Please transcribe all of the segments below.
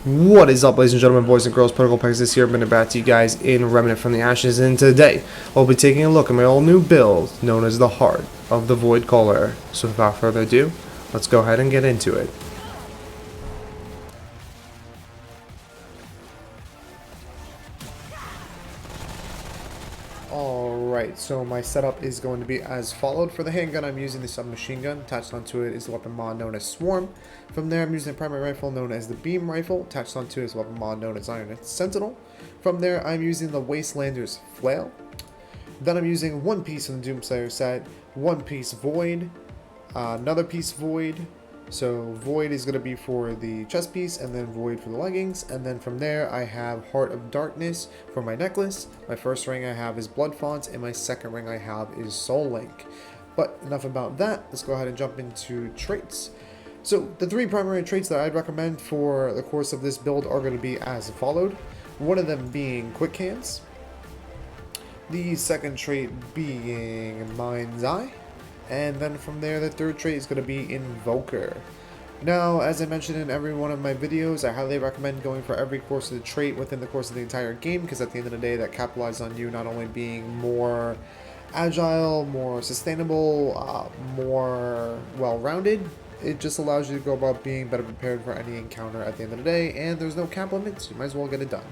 What is up, ladies and gentlemen, boys and girls? Protocol Pegasus here, bringing it back to you guys in Remnant from the Ashes, and today I'll be taking a look at my all new build known as the Heart of the Void Caller. So without further ado, let's go ahead and get into it. Alright, so my setup is going to be as followed. For the handgun, I'm using the submachine gun. Attached onto it is the weapon mod known as Swarm. From there, I'm using the primary rifle known as the Beam Rifle. Attached onto it is the weapon mod known as Iron Sentinel. From there, I'm using the Wastelander's Flail. Then I'm using one piece of the Doomslayer set, one piece Void, another piece Void. So Void is going to be for the chest piece, and then Void for the leggings, and then from there I have Heart of Darkness for my necklace. My first ring I have is Blood Fonts, and my second ring I have is Soul Link. But enough about that, let's go ahead and jump into traits. So the three primary traits that I'd recommend for the course of this build are going to be as followed. One of them being Quick Hands, the second trait being Mind's Eye, and then from there, the third trait is going to be Invoker. Now, as I mentioned in every one of my videos, I highly recommend going for every course of the trait within the course of the entire game, because at the end of the day, that capitalizes on you not only being more agile, more sustainable, more well-rounded. It just allows you to go about being better prepared for any encounter at the end of the day, and there's no cap limit, so you might as well get it done.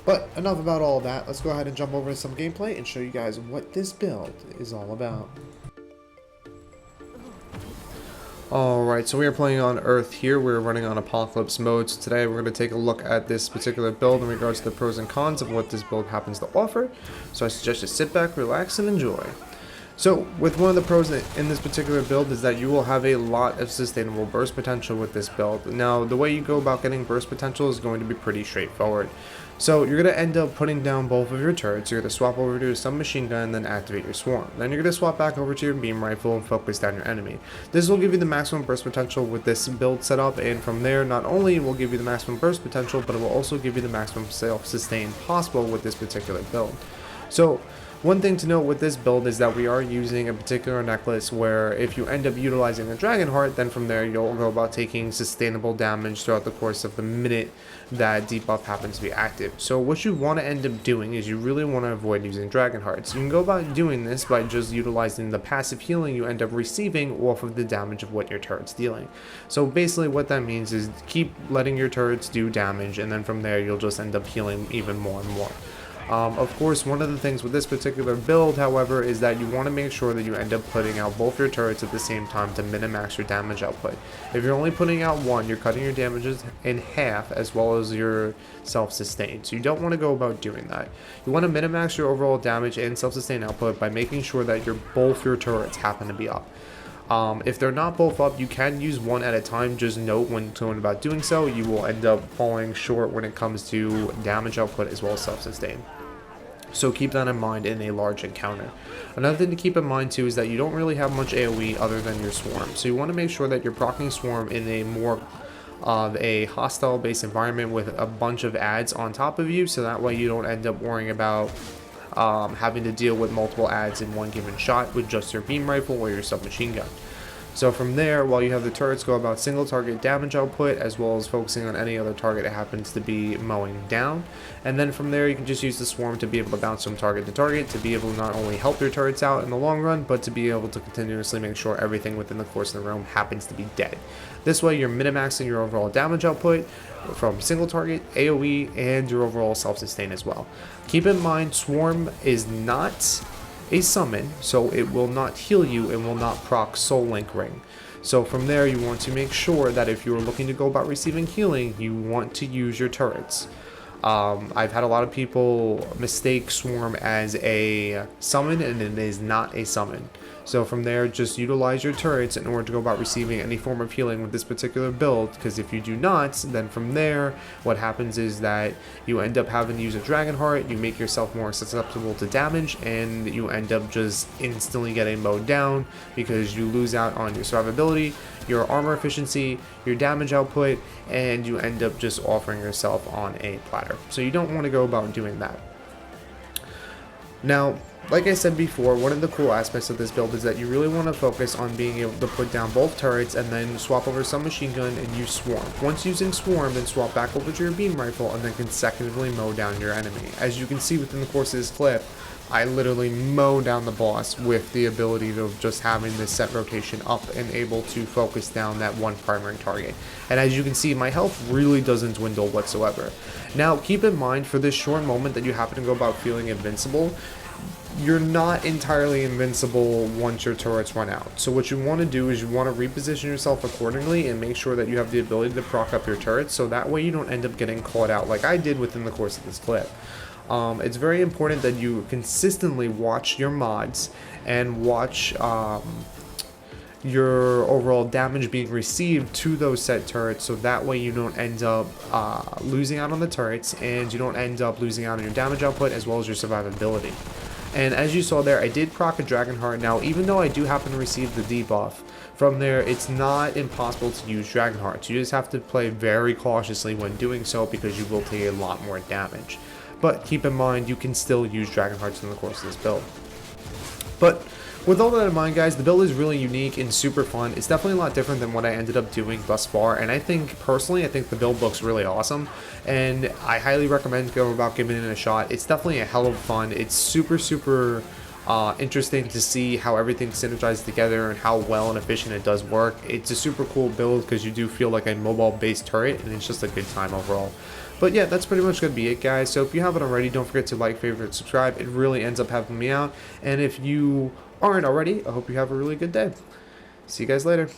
But enough about all that, let's go ahead and jump over to some gameplay and show you guys what this build is all about. Alright, so we are playing on Earth here. We're running on Apocalypse mode. So today we're going to take a look at this particular build in regards to the pros and cons of what this build happens to offer. So I suggest you sit back, relax, and enjoy. So with one of the pros in this particular build is that you will have a lot of sustainable burst potential with this build. Now the way you go about getting burst potential is going to be pretty straightforward. So you're going to end up putting down both of your turrets. You're going to swap over to a submachine gun and then activate your swarm. Then you're going to swap back over to your beam rifle and focus down your enemy. This will give you the maximum burst potential with this build setup, and from there not only will give you the maximum burst potential, but it will also give you the maximum self-sustain possible with this particular build. So one thing to note with this build is that we are using a particular necklace where if you end up utilizing a Dragon Heart, then from there you'll go about taking sustainable damage throughout the course of the minute that debuff happens to be active. So what you want to end up doing is you really want to avoid using Dragon Hearts. You can go about doing this by just utilizing the passive healing you end up receiving off of the damage of what your turret's dealing. So basically what that means is keep letting your turrets do damage, and then from there you'll just end up healing even more and more. Of course, one of the things with this particular build, however, is that you want to make sure that you end up putting out both your turrets at the same time to min-max your damage output. If you're only putting out one, you're cutting your damages in half as well as your self-sustain. So you don't want to go about doing that. You want to min-max your overall damage and self-sustain output by making sure that both your turrets happen to be up. If they're not both up, you can use one at a time. Just note when going about doing so, you will end up falling short when it comes to damage output as well as self-sustain. So keep that in mind in a large encounter. Another thing to keep in mind too is that you don't really have much AoE other than your swarm. So you want to make sure that you're proccing swarm in a more of a hostile based environment with a bunch of adds on top of you, so that way you don't end up worrying about having to deal with multiple adds in one given shot with just your beam rifle or your submachine gun. So from there, while you have the turrets go about single target damage output as well as focusing on any other target it happens to be mowing down, and then from there you can just use the swarm to be able to bounce from target to target to be able to not only help your turrets out in the long run, but to be able to continuously make sure everything within the course of the room happens to be dead. This way you're min-maxing your overall damage output from single target, AoE, and your overall self-sustain as well. Keep in mind, swarm is not a summon, so it will not heal you and will not proc Soul Link Ring. So from there you want to make sure that if you're looking to go about receiving healing, you want to use your turrets. I've had a lot of people mistake Swarm as a summon, and it is not a summon. So from there, just utilize your turrets in order to go about receiving any form of healing with this particular build, because if you do not, then from there, what happens is that you end up having to use a Dragon Heart, you make yourself more susceptible to damage, and you end up just instantly getting mowed down because you lose out on your survivability, your armor efficiency, your damage output, and you end up just offering yourself on a platter. So you don't want to go about doing that. Now, like I said before, one of the cool aspects of this build is that you really want to focus on being able to put down both turrets and then swap over some machine gun and use swarm. Once using swarm, then swap back over to your beam rifle and then consecutively mow down your enemy. As you can see within the course of this clip, I literally mow down the boss with the ability of just having this set rotation up and able to focus down that one primary target. And as you can see, my health really doesn't dwindle whatsoever. Now, keep in mind, for this short moment that you happen to go about feeling invincible, you're not entirely invincible once your turrets run out. So what you want to do is you want to reposition yourself accordingly and make sure that you have the ability to proc up your turrets, so that way you don't end up getting caught out like I did within the course of this clip. It's very important that you consistently watch your mods and watch your overall damage being received to those set turrets, so that way you don't end up losing out on the turrets and you don't end up losing out on your damage output as well as your survivability. And as you saw there, I did proc a Dragonheart. Now, even though I do happen to receive the debuff, from there, it's not impossible to use Dragonhearts. You just have to play very cautiously when doing so because you will take a lot more damage. But keep in mind, you can still use Dragonhearts in the course of this build. But with all that in mind, guys, the build is really unique and super fun. It's definitely a lot different than what I ended up doing thus far, and I think, personally, I think the build looks really awesome, and I highly recommend going about giving it a shot. It's definitely a hell of fun. It's super interesting to see how everything synergizes together and how well and efficient it does work. It's a super cool build because you do feel like a mobile-based turret, and it's just a good time overall. But yeah, that's pretty much going to be it, guys. So if you haven't already, don't forget to like, favorite, subscribe. It really ends up helping me out. And if you aren't already, I hope you have a really good day. See you guys later.